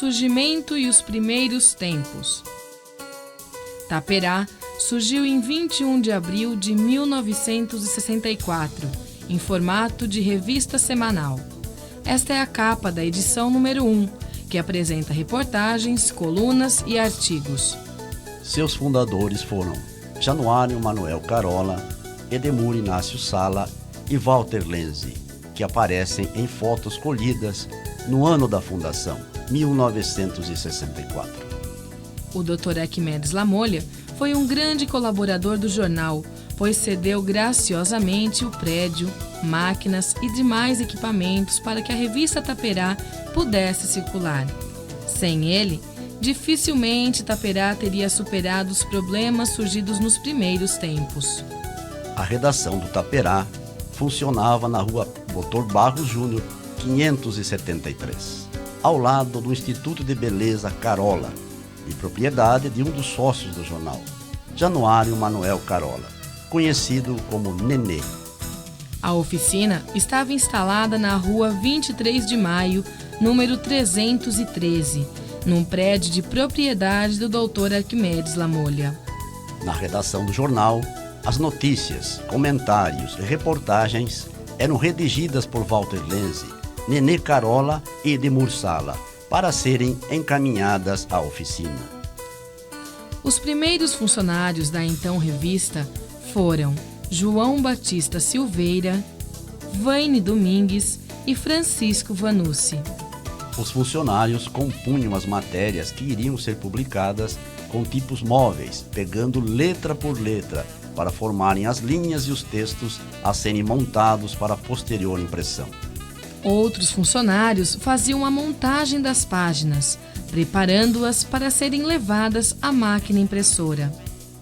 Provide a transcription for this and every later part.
surgimento e os primeiros tempos. Taperá surgiu em 21 de abril de 1964, em formato de revista semanal. Esta é a capa da edição número 1, que apresenta reportagens, colunas e artigos. Seus fundadores foram Januário Manuel Carola, Edemur Inácio Sala e Walter Lenzi, que aparecem em fotos colhidas no ano da fundação, 1964. O Dr. Arquimedes Lamolha foi um grande colaborador do jornal, pois cedeu graciosamente o prédio, máquinas e demais equipamentos para que a revista Taperá pudesse circular. Sem ele, dificilmente Taperá teria superado os problemas surgidos nos primeiros tempos. A redação do Taperá funcionava na rua Dr. Barros Júnior, 573, ao lado do Instituto de Beleza Carola, de propriedade de um dos sócios do jornal, Januário Manuel Carola, conhecido como Nenê. A oficina estava instalada na rua 23 de Maio, número 313, num prédio de propriedade do Dr. Arquimedes Lamolha. Na redação do jornal, as notícias, comentários e reportagens eram redigidas por Walter Lenzi, Nenê Carola e Edemur Sala, para serem encaminhadas à oficina. Os primeiros funcionários da então revista foram João Batista Silveira, Vaine Domingues e Francisco Vanucci. Os funcionários compunham as matérias que iriam ser publicadas com tipos móveis, pegando letra por letra, para formarem as linhas e os textos a serem montados para a posterior impressão. Outros funcionários faziam a montagem das páginas, preparando-as para serem levadas à máquina impressora.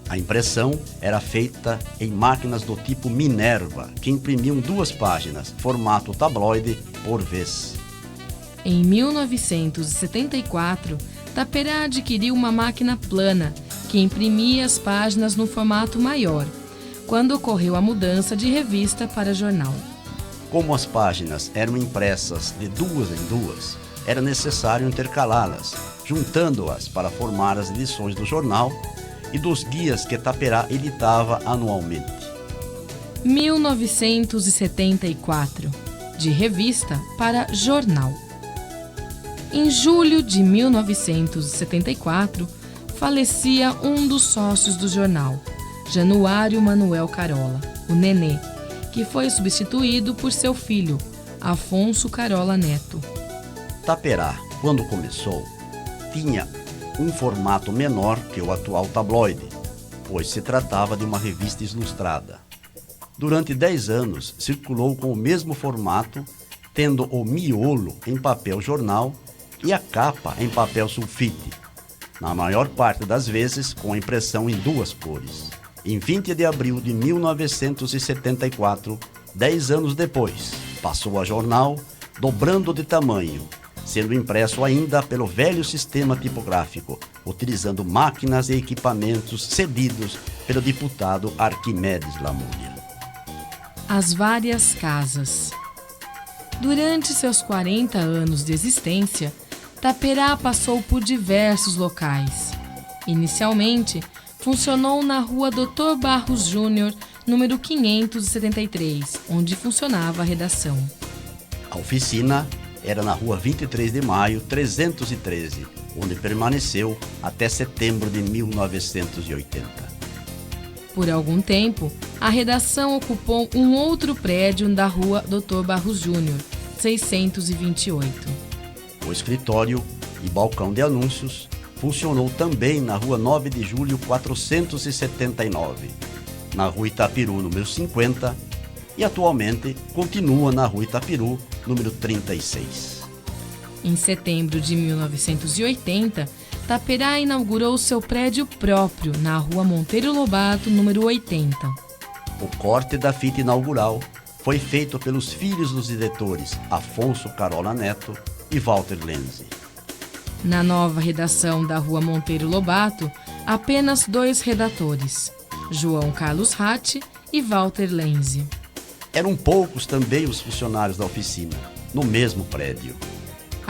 A impressão era feita em máquinas do tipo Minerva, que imprimiam 2 páginas, formato tabloide, por vez. Em 1974, Taperá adquiriu uma máquina plana, que imprimia as páginas no formato maior, quando ocorreu a mudança de revista para jornal. Como as páginas eram impressas de 2 em 2, era necessário intercalá-las, juntando-as para formar as edições do jornal e dos guias que Taperá editava anualmente. 1974, de revista para jornal. Em julho de 1974, falecia um dos sócios do jornal, Januário Manuel Carola, o Nenê, que foi substituído por seu filho, Afonso Carola Neto. Taperá, quando começou, tinha um formato menor que o atual tabloide, pois se tratava de uma revista ilustrada. Durante 10 anos, circulou com o mesmo formato, tendo o miolo em papel jornal e a capa em papel sulfite, na maior parte das vezes com a impressão em 2 cores. Em 20 de abril de 1974, 10 anos depois, passou a jornal, dobrando de tamanho, sendo impresso ainda pelo velho sistema tipográfico, utilizando máquinas e equipamentos cedidos pelo deputado Arquimedes Lamolha. As várias casas. Durante seus 40 anos de existência, Taperá passou por diversos locais. Inicialmente, funcionou na rua Dr. Barros Júnior, número 573, onde funcionava a redação. A oficina era na rua 23 de maio, 313, onde permaneceu até setembro de 1980. Por algum tempo, a redação ocupou um outro prédio da rua Dr. Barros Júnior, 628. O escritório e balcão de anúncios funcionou também na rua 9 de julho, 479, na rua Itapiru, número 50, e atualmente continua na rua Itapiru, número 36. Em setembro de 1980, Taperá inaugurou seu prédio próprio na rua Monteiro Lobato, número 80. O corte da fita inaugural foi feito pelos filhos dos diretores Afonso Carola Neto e Walter Lenzi. Na nova redação da rua Monteiro Lobato, apenas 2 redatores, João Carlos Ratti e Walter Lenzi. Eram poucos também os funcionários da oficina, no mesmo prédio.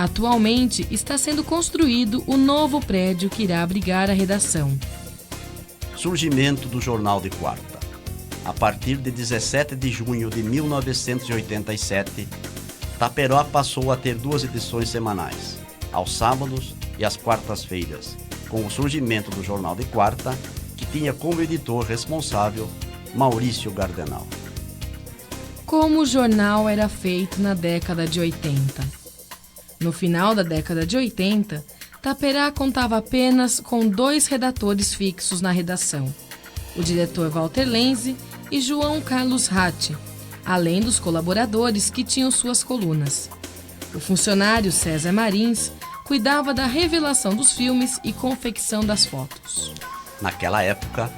Atualmente está sendo construído o novo prédio que irá abrigar a redação. Surgimento do Jornal de Quarta. A partir de 17 de junho de 1987, Taperá passou a ter 2 edições semanais, aos sábados e às quartas-feiras, com o surgimento do Jornal de Quarta, que tinha como editor responsável Maurício Gardenal. Como o jornal era feito na década de 80? No final da década de 80, Taperá contava apenas com 2 redatores fixos na redação, o diretor Walter Lenze e João Carlos Ratti, além dos colaboradores que tinham suas colunas. O funcionário César Marins cuidava da revelação dos filmes e confecção das fotos. Naquela época,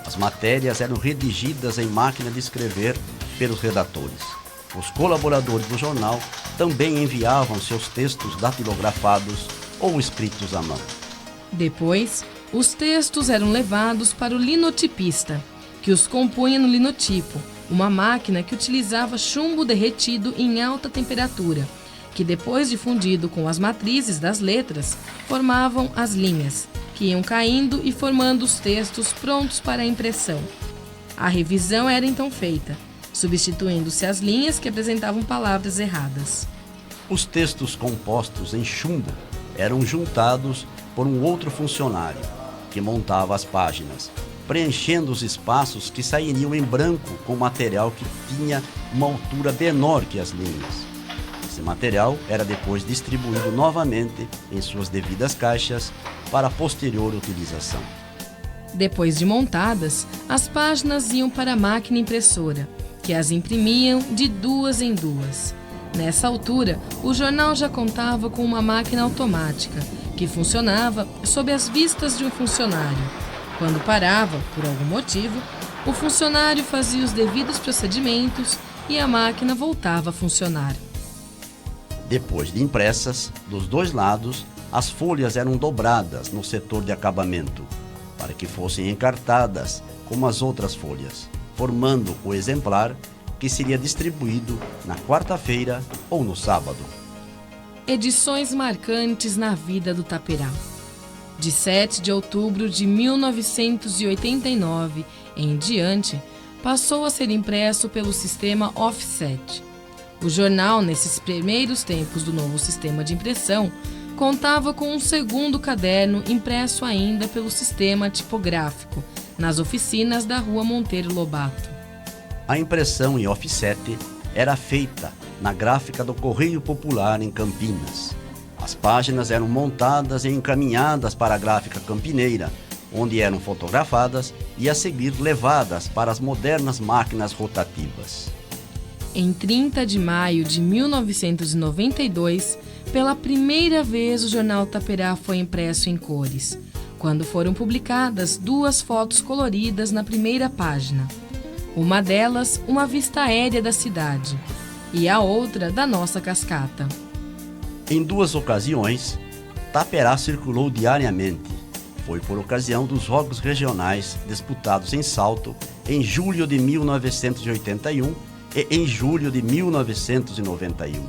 as matérias eram redigidas em máquina de escrever pelos redatores. Os colaboradores do jornal também enviavam seus textos datilografados ou escritos à mão. Depois, os textos eram levados para o linotipista, que os compunha no linotipo, uma máquina que utilizava chumbo derretido em alta temperatura, que depois de fundido com as matrizes das letras, formavam as linhas, que iam caindo e formando os textos prontos para a impressão. A revisão era então feita, substituindo-se as linhas que apresentavam palavras erradas. Os textos compostos em chumbo eram juntados por um outro funcionário, que montava as páginas, preenchendo os espaços que sairiam em branco com material que tinha uma altura menor que as linhas. Esse material era depois distribuído novamente em suas devidas caixas para posterior utilização. Depois de montadas, as páginas iam para a máquina impressora, que as imprimiam de 2 em 2. Nessa altura, o jornal já contava com uma máquina automática, que funcionava sob as vistas de um funcionário. Quando parava, por algum motivo, o funcionário fazia os devidos procedimentos e a máquina voltava a funcionar. Depois de impressas, dos 2 lados, as folhas eram dobradas no setor de acabamento, para que fossem encartadas como as outras folhas, formando o exemplar que seria distribuído na quarta-feira ou no sábado. Edições marcantes na vida do Taperá. De 7 de outubro de 1989 em diante, passou a ser impresso pelo sistema offset. O jornal, nesses primeiros tempos do novo sistema de impressão, contava com um segundo caderno impresso ainda pelo sistema tipográfico, nas oficinas da Rua Monteiro Lobato. A impressão em offset era feita na gráfica do Correio Popular em Campinas. As páginas eram montadas e encaminhadas para a gráfica campineira, onde eram fotografadas e a seguir levadas para as modernas máquinas rotativas. Em 30 de maio de 1992, pela primeira vez o jornal Taperá foi impresso em cores, quando foram publicadas 2 fotos coloridas na primeira página. Uma delas, uma vista aérea da cidade, e a outra da nossa cascata. Em 2 ocasiões, Taperá circulou diariamente. Foi por ocasião dos Jogos Regionais disputados em Salto em julho de 1981 e em julho de 1991.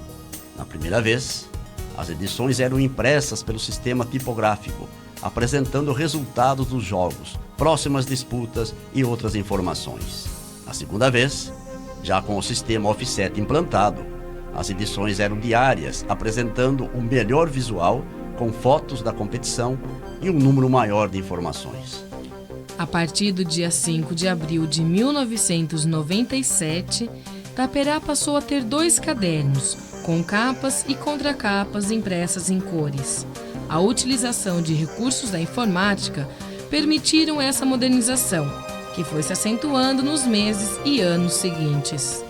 Na primeira vez, as edições eram impressas pelo sistema tipográfico, apresentando resultados dos jogos, próximas disputas e outras informações. Na segunda vez, já com o sistema offset implantado, as edições eram diárias, apresentando um melhor visual, com fotos da competição e um número maior de informações. A partir do dia 5 de abril de 1997, Taperá passou a ter 2 cadernos, com capas e contracapas impressas em cores. A utilização de recursos da informática permitiram essa modernização, que foi se acentuando nos meses e anos seguintes.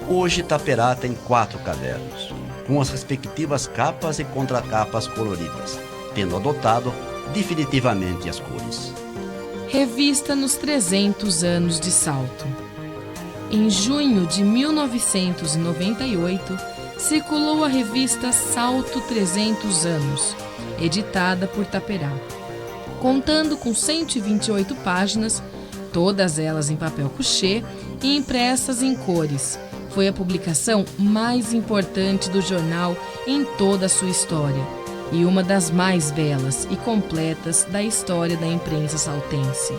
Hoje, Taperá tem 4 cadernos, com as respectivas capas e contracapas coloridas, tendo adotado definitivamente as cores. Revista nos 300 anos de Salto. Em junho de 1998, circulou a revista Salto 300 anos, editada por Taperá. Contando com 128 páginas, todas elas em papel couché e impressas em cores, Foi a publicação mais importante do jornal em toda a sua história e uma das mais belas e completas da história da imprensa saltense.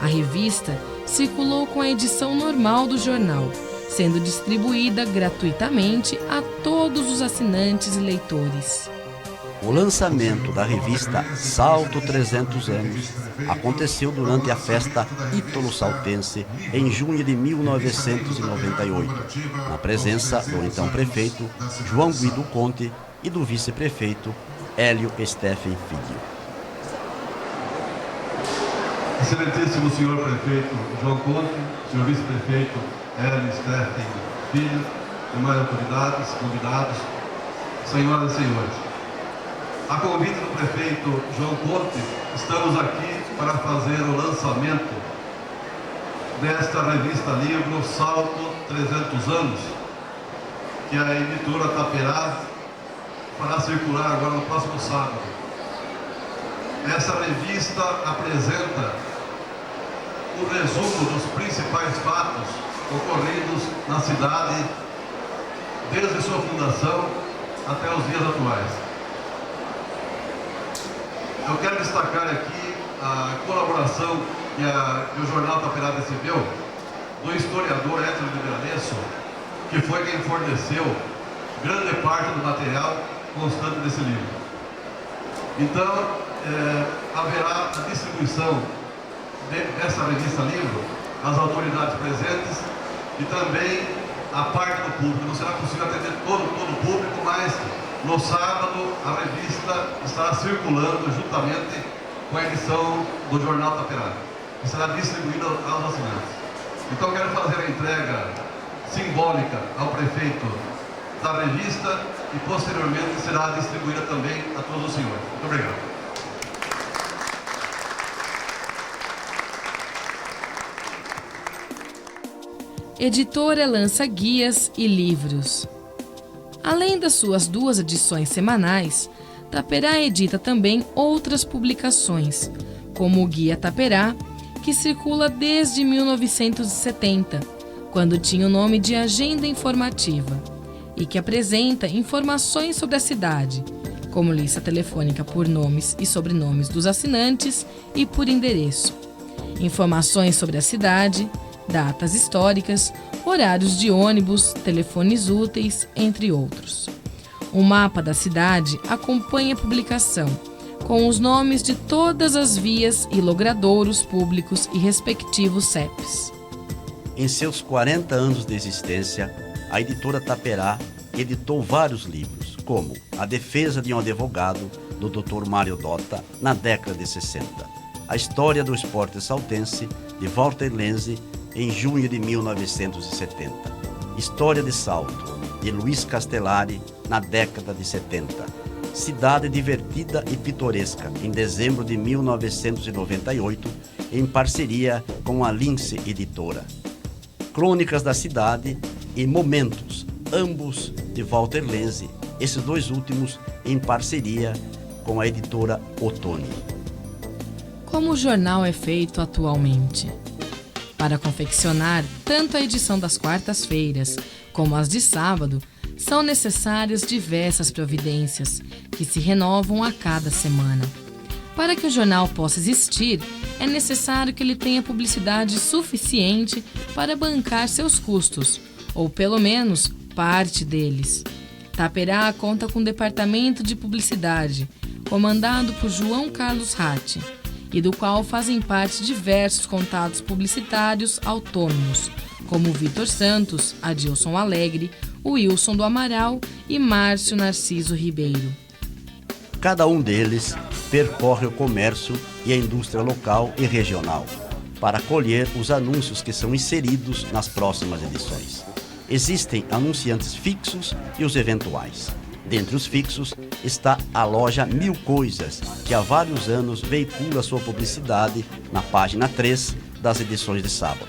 A revista circulou com a edição normal do jornal, sendo distribuída gratuitamente a todos os assinantes e leitores. O lançamento da revista Salto 300 Anos aconteceu durante a festa ítalo-saltense em junho de 1998, na presença do então prefeito João Guido Conte e do vice-prefeito Hélio Steffen Filho. Excelentíssimo senhor prefeito João Conte, senhor vice-prefeito Hélio Steffen Filho, demais autoridades, convidados, senhoras e senhores. A convite do prefeito João Conte, estamos aqui para fazer o lançamento desta revista livro Salto 300 Anos, que a editora Taperá fará circular agora no próximo sábado. Essa revista apresenta um resumo dos principais fatos ocorridos na cidade desde sua fundação até os dias atuais. Eu quero destacar aqui a colaboração que o jornal Taperá recebeu do historiador Héctor de Branesso, que foi quem forneceu grande parte do material constante desse livro. Então, haverá a distribuição dessa revista livro às autoridades presentes e também à parte do público. Não será possível atender todo o público, mas no sábado a revista estará circulando juntamente com a edição do jornal Taperá, que será distribuída aos assinantes. Então quero fazer a entrega simbólica ao prefeito da revista e posteriormente será distribuída também a todos os senhores. Muito obrigado. Editora lança guias e livros. Além das suas 2 edições semanais, Taperá edita também outras publicações, como o Guia Taperá, que circula desde 1970, quando tinha o nome de Agenda Informativa, e que apresenta informações sobre a cidade, como lista telefônica por nomes e sobrenomes dos assinantes e por endereço, informações sobre a cidade, datas históricas, horários de ônibus, telefones úteis, entre outros. O mapa da cidade acompanha a publicação, com os nomes de todas as vias e logradouros públicos e respectivos CEPs. Em seus 40 anos de existência, a editora Taperá editou vários livros, como A Defesa de um Advogado, do Dr. Mário Dota, na década de 60, A História do Esporte Saltense, de Walter Lenzi, em junho de 1970, História de Salto, de Luiz Castellari, na década de 70, Cidade Divertida e Pitoresca, em dezembro de 1998, em parceria com a Lince Editora, Crônicas da Cidade e Momentos, ambos de Walter Lenzi, esses 2 últimos em parceria com a editora Ottoni. Como o jornal é feito atualmente? Para confeccionar tanto a edição das quartas-feiras como as de sábado, são necessárias diversas providências que se renovam a cada semana. Para que o jornal possa existir, é necessário que ele tenha publicidade suficiente para bancar seus custos, ou pelo menos parte deles. Taperá conta com um departamento de publicidade, comandado por João Carlos Ratti, e do qual fazem parte diversos contatos publicitários autônomos, como Vitor Santos, Adilson Alegre, Wilson do Amaral e Márcio Narciso Ribeiro. Cada um deles percorre o comércio e a indústria local e regional para colher os anúncios que são inseridos nas próximas edições. Existem anunciantes fixos e os eventuais. Dentre os fixos está a loja Mil Coisas, que há vários anos veicula sua publicidade na página 3 das edições de sábado.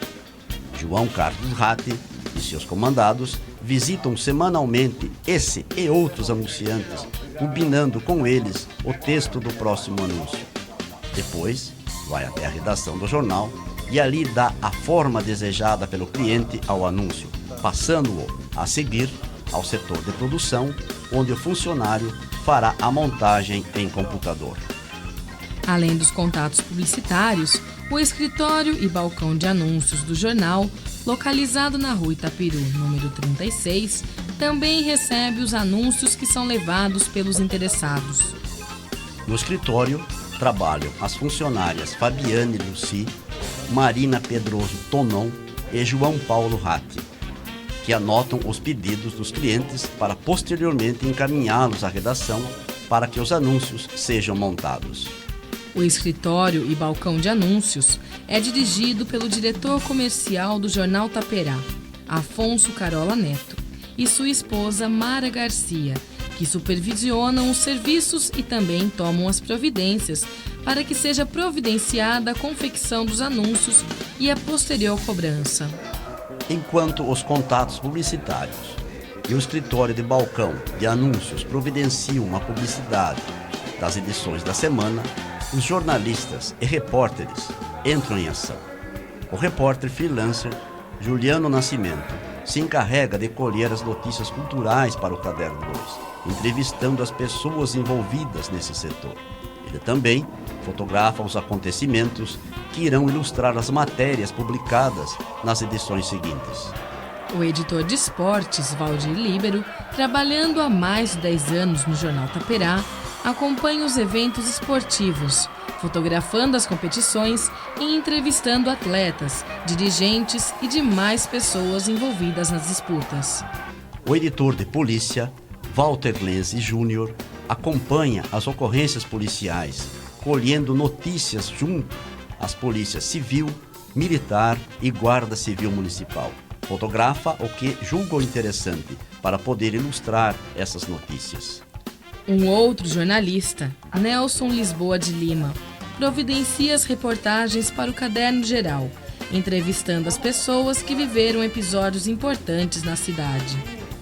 João Carlos Ratti e seus comandados visitam semanalmente esse e outros anunciantes, combinando com eles o texto do próximo anúncio. Depois, vai até a redação do jornal e ali dá a forma desejada pelo cliente ao anúncio, passando-o a seguir ao setor de produção, onde o funcionário fará a montagem em computador. Além dos contatos publicitários, o escritório e balcão de anúncios do jornal, localizado na Rua Itapiru, número 36, também recebe os anúncios que são levados pelos interessados. No escritório, trabalham as funcionárias Fabiane Luci, Marina Pedroso Tonon e João Paulo Ratti, que anotam os pedidos dos clientes para posteriormente encaminhá-los à redação para que os anúncios sejam montados. O escritório e balcão de anúncios é dirigido pelo diretor comercial do Jornal Taperá, Afonso Carola Neto, e sua esposa Mara Garcia, que supervisionam os serviços e também tomam as providências para que seja providenciada a confecção dos anúncios e a posterior cobrança. Enquanto os contatos publicitários e o escritório de balcão de anúncios providenciam a publicidade das edições da semana, os jornalistas e repórteres entram em ação. O repórter freelancer Juliano Nascimento se encarrega de colher as notícias culturais para o Caderno 2, entrevistando as pessoas envolvidas nesse setor. Ele também fotografa os acontecimentos que irão ilustrar as matérias publicadas nas edições seguintes. O editor de esportes, Valdir Líbero, trabalhando há mais de 10 anos no Jornal Taperá, acompanha os eventos esportivos, fotografando as competições e entrevistando atletas, dirigentes e demais pessoas envolvidas nas disputas. O editor de polícia, Walter Lenzi Júnior, acompanha as ocorrências policiais, colhendo notícias junto às polícias civil, militar e guarda civil municipal. Fotografa o que julgou interessante para poder ilustrar essas notícias. Um outro jornalista, Nelson Lisboa de Lima, providencia as reportagens para o Caderno Geral, entrevistando as pessoas que viveram episódios importantes na cidade.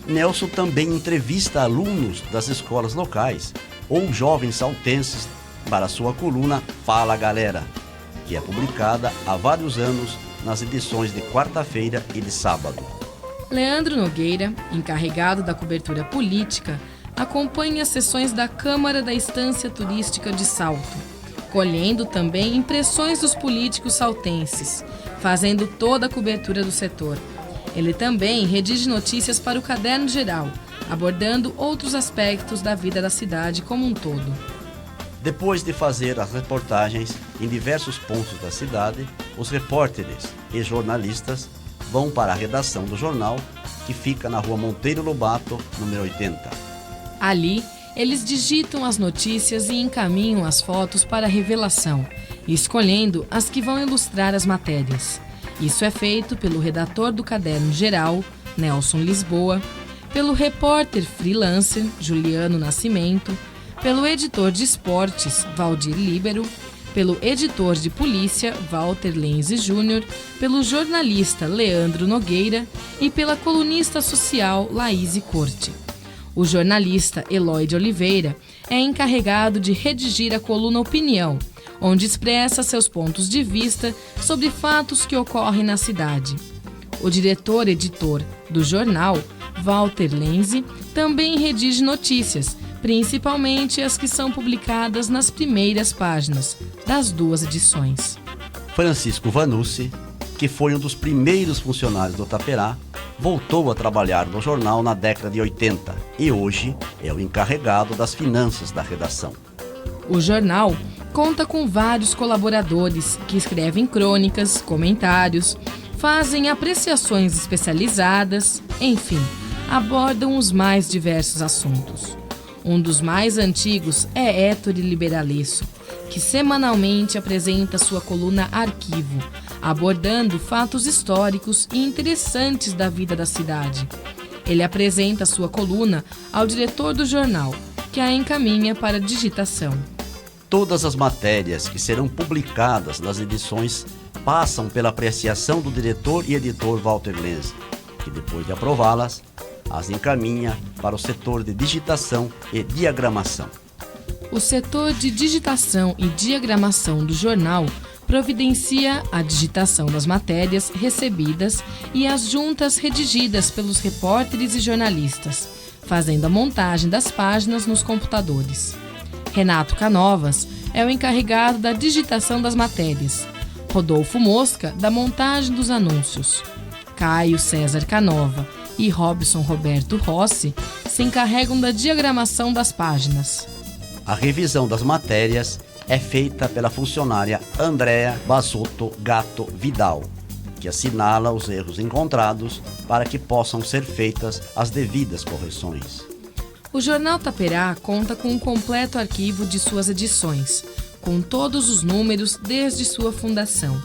Nelson também entrevista alunos das escolas locais ou jovens saltenses para sua coluna Fala Galera, que é publicada há vários anos nas edições de quarta-feira e de sábado. Leandro Nogueira, encarregado da cobertura política, acompanha as sessões da Câmara da Estância Turística de Salto, colhendo também impressões dos políticos saltenses, fazendo toda a cobertura do setor. Ele também redige notícias para o Caderno Geral, abordando outros aspectos da vida da cidade como um todo. Depois de fazer as reportagens em diversos pontos da cidade, os repórteres e jornalistas vão para a redação do jornal, que fica na Rua Monteiro Lobato, número 80. Ali, eles digitam as notícias e encaminham as fotos para a revelação, escolhendo as que vão ilustrar as matérias. Isso é feito pelo redator do Caderno Geral, Nelson Lisboa, pelo repórter freelancer, Juliano Nascimento, pelo editor de esportes, Valdir Líbero, pelo editor de polícia, Walter Lenzi Júnior, pelo jornalista Leandro Nogueira e pela colunista social, Laíse Corte. O jornalista Eloy de Oliveira é encarregado de redigir a coluna Opinião, onde expressa seus pontos de vista sobre fatos que ocorrem na cidade. O diretor-editor do jornal, Walter Lenzi, também redige notícias, principalmente as que são publicadas nas primeiras páginas das duas edições. Francisco Vanucci, que foi um dos primeiros funcionários do Taperá, voltou a trabalhar no jornal na década de 80 e hoje é o encarregado das finanças da redação. O jornal conta com vários colaboradores que escrevem crônicas, comentários, fazem apreciações especializadas, enfim, abordam os mais diversos assuntos. Um dos mais antigos é Héctor Liberalesso, que semanalmente apresenta sua coluna Arquivo, abordando fatos históricos e interessantes da vida da cidade. Ele apresenta sua coluna ao diretor do jornal, que a encaminha para digitação. Todas as matérias que serão publicadas nas edições passam pela apreciação do diretor e editor Walter Lenzi, que depois de aprová-las, as encaminha para o setor de digitação e diagramação. O setor de digitação e diagramação do jornal providencia a digitação das matérias recebidas e as juntas redigidas pelos repórteres e jornalistas, fazendo a montagem das páginas nos computadores. Renato Canovas é o encarregado da digitação das matérias, Rodolfo Mosca da montagem dos anúncios. Caio César Canova e Robson Roberto Rossi se encarregam da diagramação das páginas. A revisão das matérias é feita pela funcionária Andréa Basotto Gatto Vidal, que assinala os erros encontrados para que possam ser feitas as devidas correções. O Jornal Taperá conta com um completo arquivo de suas edições, com todos os números desde sua fundação.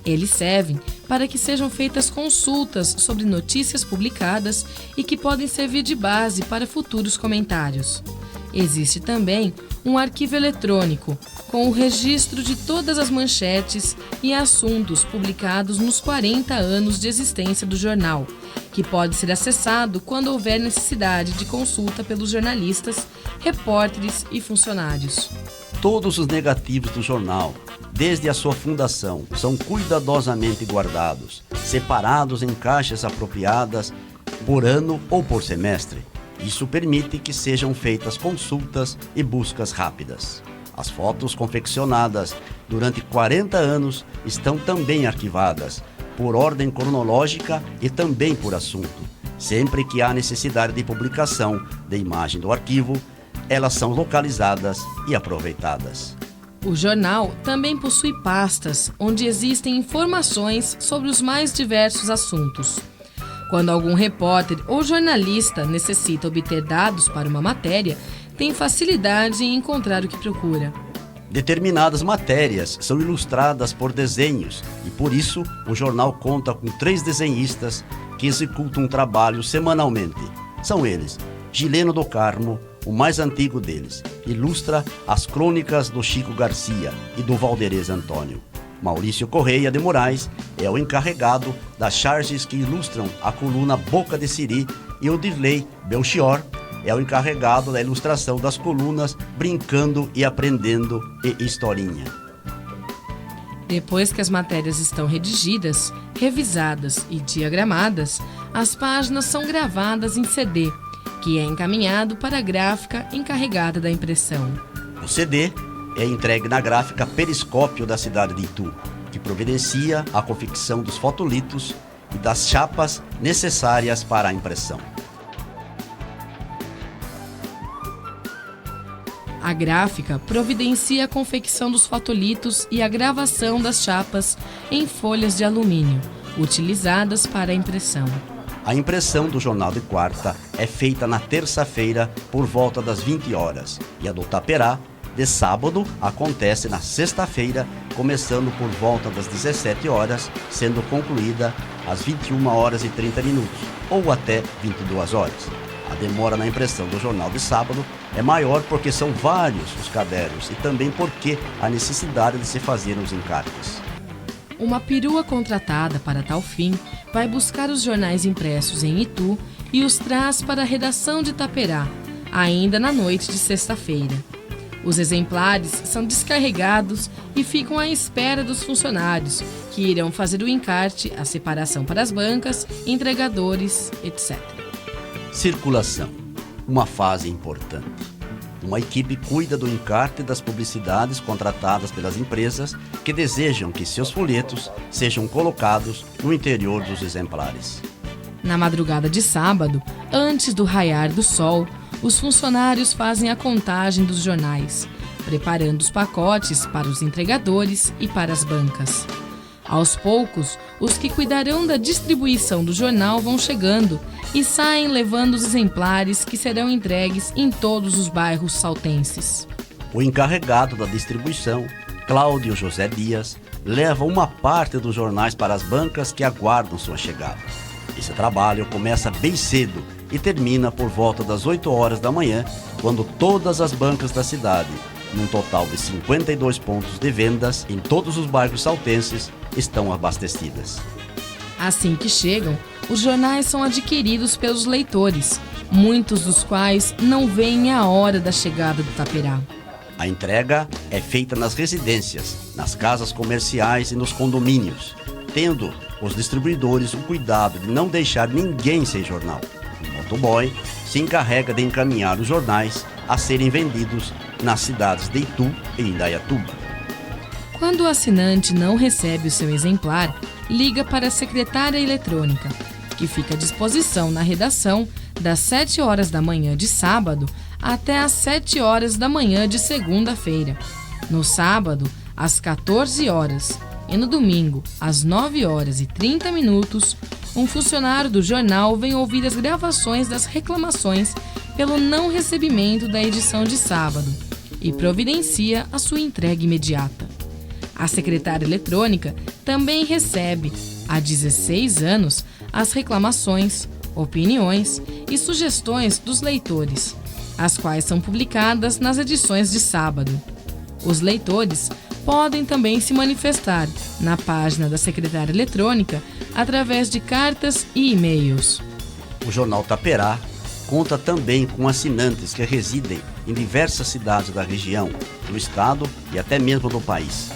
Eles servem para que sejam feitas consultas sobre notícias publicadas e que podem servir de base para futuros comentários. Existe também um arquivo eletrônico com o registro de todas as manchetes e assuntos publicados nos 40 anos de existência do jornal, que pode ser acessado quando houver necessidade de consulta pelos jornalistas, repórteres e funcionários. Todos os negativos do jornal, desde a sua fundação, são cuidadosamente guardados, separados em caixas apropriadas por ano ou por semestre. Isso permite que sejam feitas consultas e buscas rápidas. As fotos confeccionadas durante 40 anos estão também arquivadas, por ordem cronológica e também por assunto. Sempre que há necessidade de publicação de imagem do arquivo, elas são localizadas e aproveitadas. O jornal também possui pastas onde existem informações sobre os mais diversos assuntos. Quando algum repórter ou jornalista necessita obter dados para uma matéria, tem facilidade em encontrar o que procura. Determinadas matérias são ilustradas por desenhos e, por isso, o jornal conta com 3 desenhistas que executam um trabalho semanalmente. São eles: Gileno do Carmo, o mais antigo deles, ilustra as crônicas do Chico Garcia e do Valderez Antônio. Maurício Correia de Moraes é o encarregado das charges que ilustram a coluna Boca de Siri e o Dirley Belchior é o encarregado da ilustração das colunas Brincando e Aprendendo e Historinha. Depois que as matérias estão redigidas, revisadas e diagramadas, as páginas são gravadas em CD, que é encaminhado para a gráfica encarregada da impressão. O CD é entregue na gráfica Periscópio da cidade de Itu, que providencia a confecção dos fotolitos e das chapas necessárias para a impressão. A gráfica providencia a confecção dos fotolitos e a gravação das chapas em folhas de alumínio, utilizadas para a impressão. A impressão do Jornal de Quarta é feita na terça-feira por volta das 20 horas e a do Taperá, de sábado, acontece na sexta-feira, começando por volta das 17 horas, sendo concluída às 21 horas e 30 minutos, ou até 22 horas. A demora na impressão do jornal de sábado é maior porque são vários os cadernos e também porque há necessidade de se fazer os encartes. Uma perua contratada para tal fim vai buscar os jornais impressos em Itu e os traz para a redação de Taperá, ainda na noite de sexta-feira. Os exemplares são descarregados e ficam à espera dos funcionários, que irão fazer o encarte, a separação para as bancas, entregadores, etc. Circulação, uma fase importante. Uma equipe cuida do encarte das publicidades contratadas pelas empresas que desejam que seus folhetos sejam colocados no interior dos exemplares. Na madrugada de sábado, antes do raiar do sol, os funcionários fazem a contagem dos jornais, preparando os pacotes para os entregadores e para as bancas. Aos poucos, os que cuidarão da distribuição do jornal vão chegando e saem levando os exemplares que serão entregues em todos os bairros saltenses. O encarregado da distribuição, Cláudio José Dias, leva uma parte dos jornais para as bancas que aguardam sua chegada. Esse trabalho começa bem cedo e termina por volta das 8 horas da manhã, quando todas as bancas da cidade, num total de 52 pontos de vendas em todos os bairros saltenses, estão abastecidas. Assim que chegam, os jornais são adquiridos pelos leitores, muitos dos quais não veem a hora da chegada do Taperá. A entrega é feita nas residências, nas casas comerciais e nos condomínios, tendo os distribuidores o cuidado de não deixar ninguém sem jornal. O motoboy se encarrega de encaminhar os jornais a serem vendidos nas cidades de Itu e Indaiatuba. Quando o assinante não recebe o seu exemplar, liga para a secretária eletrônica, que fica à disposição na redação das 7 horas da manhã de sábado até às 7 horas da manhã de segunda-feira. No sábado, às 14 horas e no domingo, às 9 horas e 30 minutos, um funcionário do jornal vem ouvir as gravações das reclamações pelo não recebimento da edição de sábado e providencia a sua entrega imediata. A secretária eletrônica também recebe, há 16 anos, as reclamações, opiniões e sugestões dos leitores, as quais são publicadas nas edições de sábado. Os leitores podem também se manifestar na página da secretária eletrônica através de cartas e e-mails. O Jornal Taperá conta também com assinantes que residem em diversas cidades da região, do estado e até mesmo do país.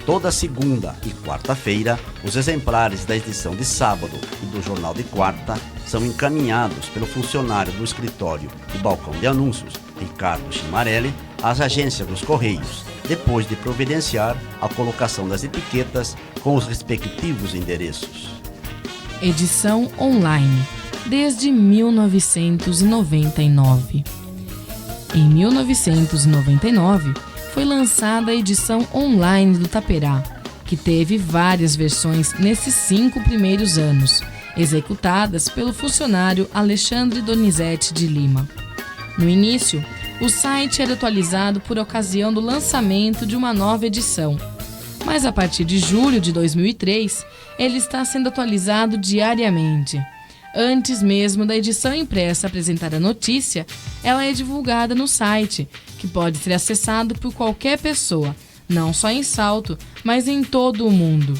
Toda segunda e quarta-feira, os exemplares da edição de sábado e do jornal de quarta são encaminhados pelo funcionário do escritório e balcão de anúncios, Ricardo Chimarelli, às agências dos Correios, depois de providenciar a colocação das etiquetas com os respectivos endereços. Edição online, desde 1999. Em 1999, foi lançada a edição online do Taperá, que teve várias versões nesses 5 primeiros anos, executadas pelo funcionário Alexandre Donizete de Lima. No início, o site era atualizado por ocasião do lançamento de uma nova edição, mas a partir de julho de 2003, ele está sendo atualizado diariamente. Antes mesmo da edição impressa apresentar a notícia, ela é divulgada no site, que pode ser acessado por qualquer pessoa, não só em Salto, mas em todo o mundo.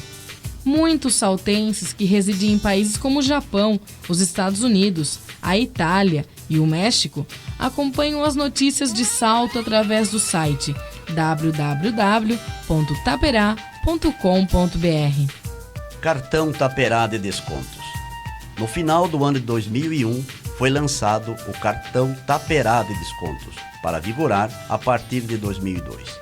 Muitos saltenses que residem em países como o Japão, os Estados Unidos, a Itália e o México acompanham as notícias de Salto através do site www.taperá.com.br. Cartão Taperá de descontos. No final do ano de 2001, foi lançado o Cartão Taperá de descontos, para vigorar a partir de 2002.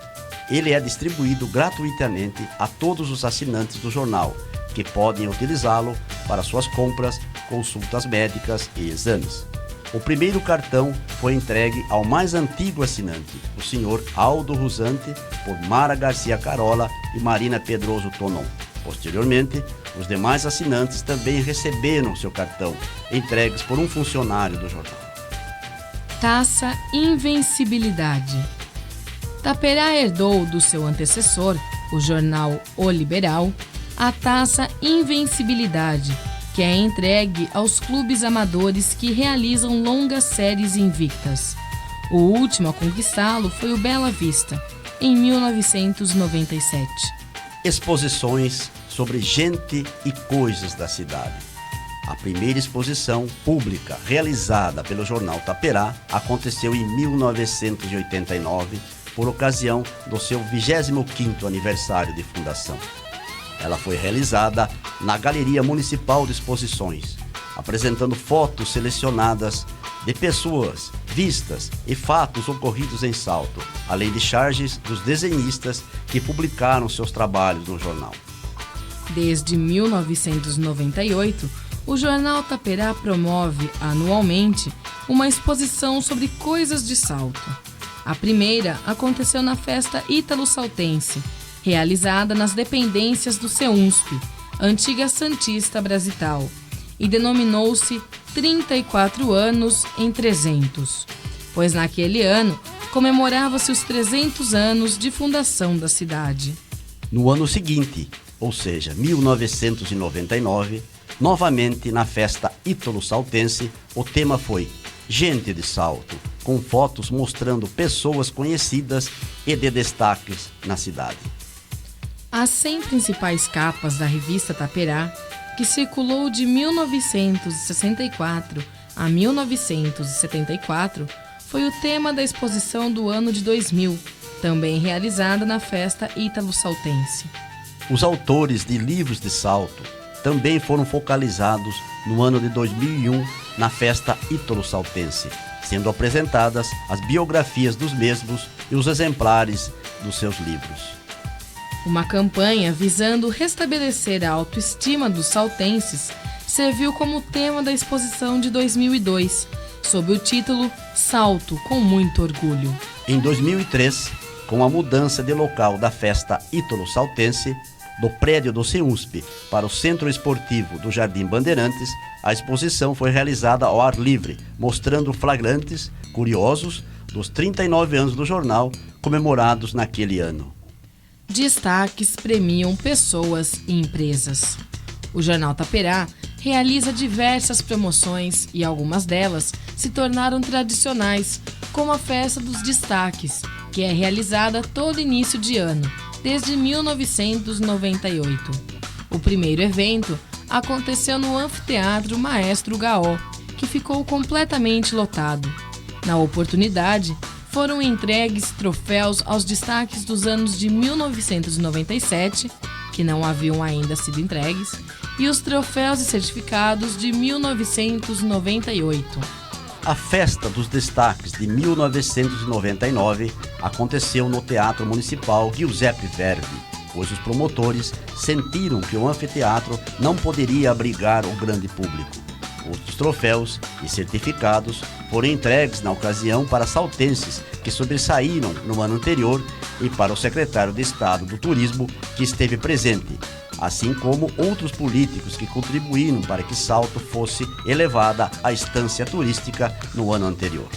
Ele é distribuído gratuitamente a todos os assinantes do jornal, que podem utilizá-lo para suas compras, consultas médicas e exames. O primeiro cartão foi entregue ao mais antigo assinante, o senhor Aldo Rusante, por Mara Garcia Carola e Marina Pedroso Tonon. Posteriormente, os demais assinantes também receberam seu cartão, entregues por um funcionário do jornal. Taça Invencibilidade. Taperá herdou do seu antecessor, o jornal O Liberal, a Taça Invencibilidade, que é entregue aos clubes amadores que realizam longas séries invictas. O último a conquistá-lo foi o Bela Vista, em 1997. Exposições sobre gente e coisas da cidade. A primeira exposição pública realizada pelo jornal Taperá aconteceu em 1989, por ocasião do seu 25º aniversário de fundação. Ela foi realizada na Galeria Municipal de Exposições, apresentando fotos selecionadas de pessoas, vistas e fatos ocorridos em Salto, além de charges dos desenhistas que publicaram seus trabalhos no jornal. Desde 1998, o jornal Taperá promove anualmente uma exposição sobre coisas de Salto. A primeira aconteceu na Festa Ítalo-Saltense, realizada nas dependências do CEUNSP, antiga Santista Brasital, e denominou-se 34 anos em 300, pois naquele ano comemorava-se os 300 anos de fundação da cidade. No ano seguinte, ou seja, 1999, novamente na Festa Ítalo-Saltense, o tema foi Gente de Salto, com fotos mostrando pessoas conhecidas e de destaques na cidade. As 100 principais capas da revista Taperá, que circulou de 1964 a 1974, foi o tema da exposição do ano de 2000, também realizada na festa ítalo-saltense. Os autores de livros de salto também foram focalizados no ano de 2001 na festa ítalo-saltense, sendo apresentadas as biografias dos mesmos e os exemplares dos seus livros. Uma campanha visando restabelecer a autoestima dos saltenses serviu como tema da exposição de 2002, sob o título Salto com Muito Orgulho. Em 2003, com a mudança de local da festa ítalo-saltense, do prédio do CEUSP para o Centro Esportivo do Jardim Bandeirantes, a exposição foi realizada ao ar livre, mostrando flagrantes, curiosos, dos 39 anos do jornal comemorados naquele ano. Destaques premiam pessoas e empresas. O Jornal Taperá realiza diversas promoções e algumas delas se tornaram tradicionais, como a Festa dos Destaques, que é realizada todo início de ano, desde 1998. O primeiro evento aconteceu no Anfiteatro Maestro Gaó, que ficou completamente lotado. Na oportunidade, foram entregues troféus aos destaques dos anos de 1997, que não haviam ainda sido entregues, e os troféus e certificados de 1998. A Festa dos Destaques de 1999 aconteceu no Teatro Municipal Giuseppe Verdi, pois os promotores sentiram que o anfiteatro não poderia abrigar o grande público. Outros troféus e certificados foram entregues na ocasião para saltenses que sobressaíram no ano anterior e para o secretário de Estado do Turismo que esteve presente, assim como outros políticos que contribuíram para que Salto fosse elevada à instância turística no ano anterior.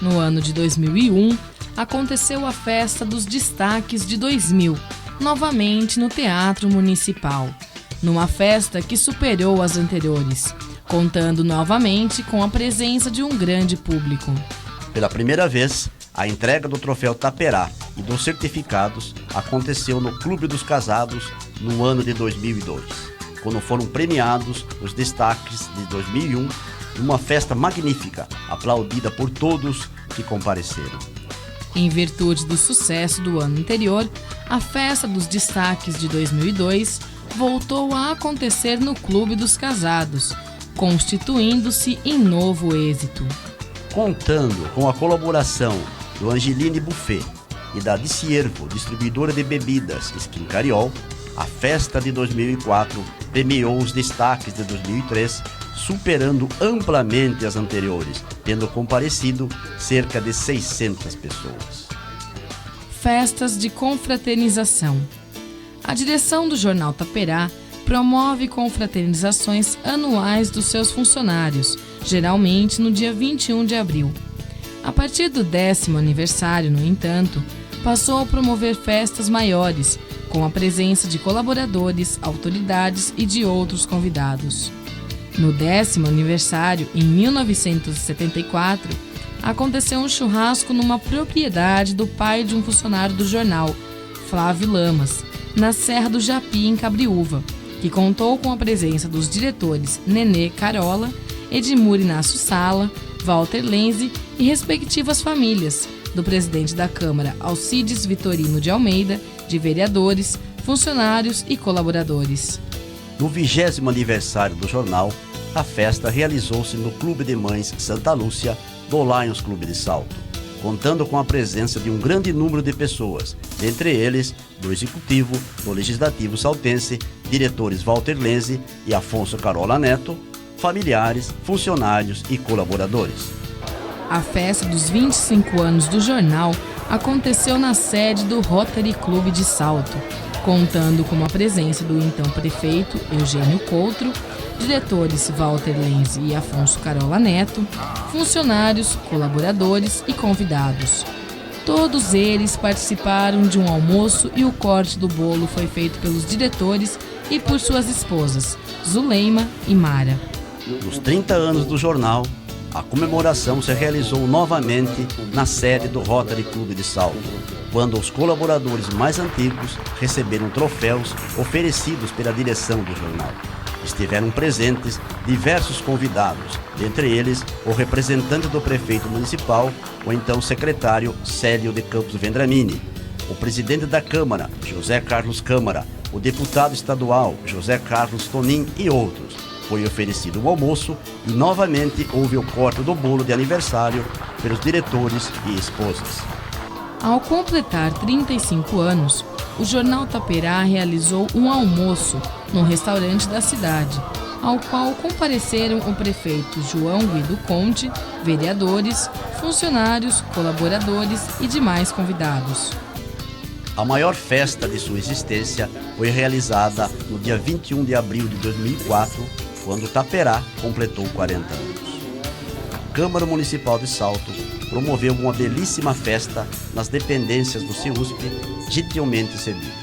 No ano de 2001, aconteceu a Festa dos Destaques de 2000, novamente no Teatro Municipal, numa festa que superou as anteriores, contando novamente com a presença de um grande público. Pela primeira vez, a entrega do troféu Taperá e dos certificados aconteceu no Clube dos Casados no ano de 2002, quando foram premiados os destaques de 2001, numa festa magnífica, aplaudida por todos que compareceram. Em virtude do sucesso do ano anterior, a Festa dos Destaques de 2002 voltou a acontecer no Clube dos Casados, constituindo-se em novo êxito. Contando com a colaboração do Angeline Buffet e da Di Ciervo, distribuidora de bebidas Skin Cariol, a festa de 2004 premiou os destaques de 2003, superando amplamente as anteriores, tendo comparecido cerca de 600 pessoas. Festas de confraternização. A direção do Jornal Taperá promove confraternizações anuais dos seus funcionários, geralmente no dia 21 de abril. A partir do 10º aniversário, no entanto, passou a promover festas maiores, com a presença de colaboradores, autoridades e de outros convidados. No 10º aniversário, em 1974, aconteceu um churrasco numa propriedade do pai de um funcionário do jornal, Flávio Lamas, na Serra do Japi, em Cabriúva, que contou com a presença dos diretores Nenê Carola, Edmur Inácio Sala, Walter Lenze e respectivas famílias, do presidente da Câmara Alcides Vitorino de Almeida, de vereadores, funcionários e colaboradores. No 20º aniversário do jornal, a festa realizou-se no Clube de Mães Santa Lúcia, do Lions Clube de Salto, contando com a presença de um grande número de pessoas, dentre eles do Executivo, do Legislativo Saltense, diretores Walter Lenze e Afonso Carola Neto, familiares, funcionários e colaboradores. A festa dos 25 anos do jornal aconteceu na sede do Rotary Clube de Salto, contando com a presença do então prefeito Eugênio Coutro, diretores Walter Lenze e Afonso Carola Neto, funcionários, colaboradores e convidados. Todos eles participaram de um almoço e o corte do bolo foi feito pelos diretores e por suas esposas, Zuleima e Mara. Nos 30 anos do jornal, a comemoração se realizou novamente na sede do Rotary Clube de Salto, quando os colaboradores mais antigos receberam troféus oferecidos pela direção do jornal. estiveram presentes diversos convidados, dentre eles o representante do prefeito municipal, o então secretário Célio de Campos Vendramini, o presidente da Câmara, José Carlos Câmara, o deputado estadual, José Carlos Tonin e outros. Foi oferecido um almoço e novamente houve o corte do bolo de aniversário pelos diretores e esposas. Ao completar 35 anos, o Jornal Taperá realizou um almoço no restaurante da cidade, ao qual compareceram o prefeito João Guido Conte, vereadores, funcionários, colaboradores e demais convidados. A maior festa de sua existência foi realizada no dia 21 de abril de 2004, quando Taperá completou 40 anos. A Câmara Municipal de Salto promoveu uma belíssima festa nas dependências do CIUSP, gentilmente cedidas.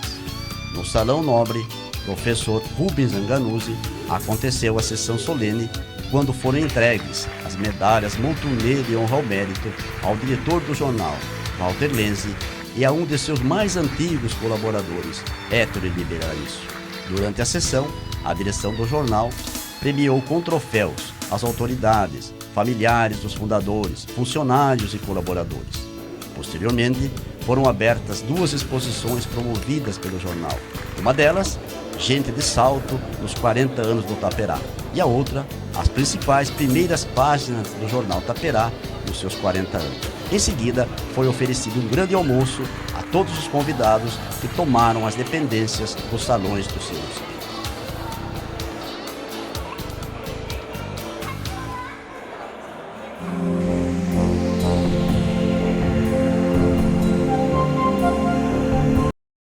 No Salão Nobre, professor Rubens Anganuzzi, aconteceu a sessão solene, quando foram entregues as medalhas Montunê de Honra ao Mérito ao diretor do jornal, Walter Lenzi, e a um de seus mais antigos colaboradores, Héctor Liberaício. Durante a sessão, a direção do jornal premiou com troféus as autoridades, familiares dos fundadores, funcionários e colaboradores. Posteriormente, foram abertas 2 exposições promovidas pelo jornal. Uma delas, Gente de Salto nos 40 anos do Taperá, e a outra, as principais primeiras páginas do jornal Taperá nos seus 40 anos. Em seguida, foi oferecido um grande almoço a todos os convidados que tomaram as dependências dos salões do CIUSP.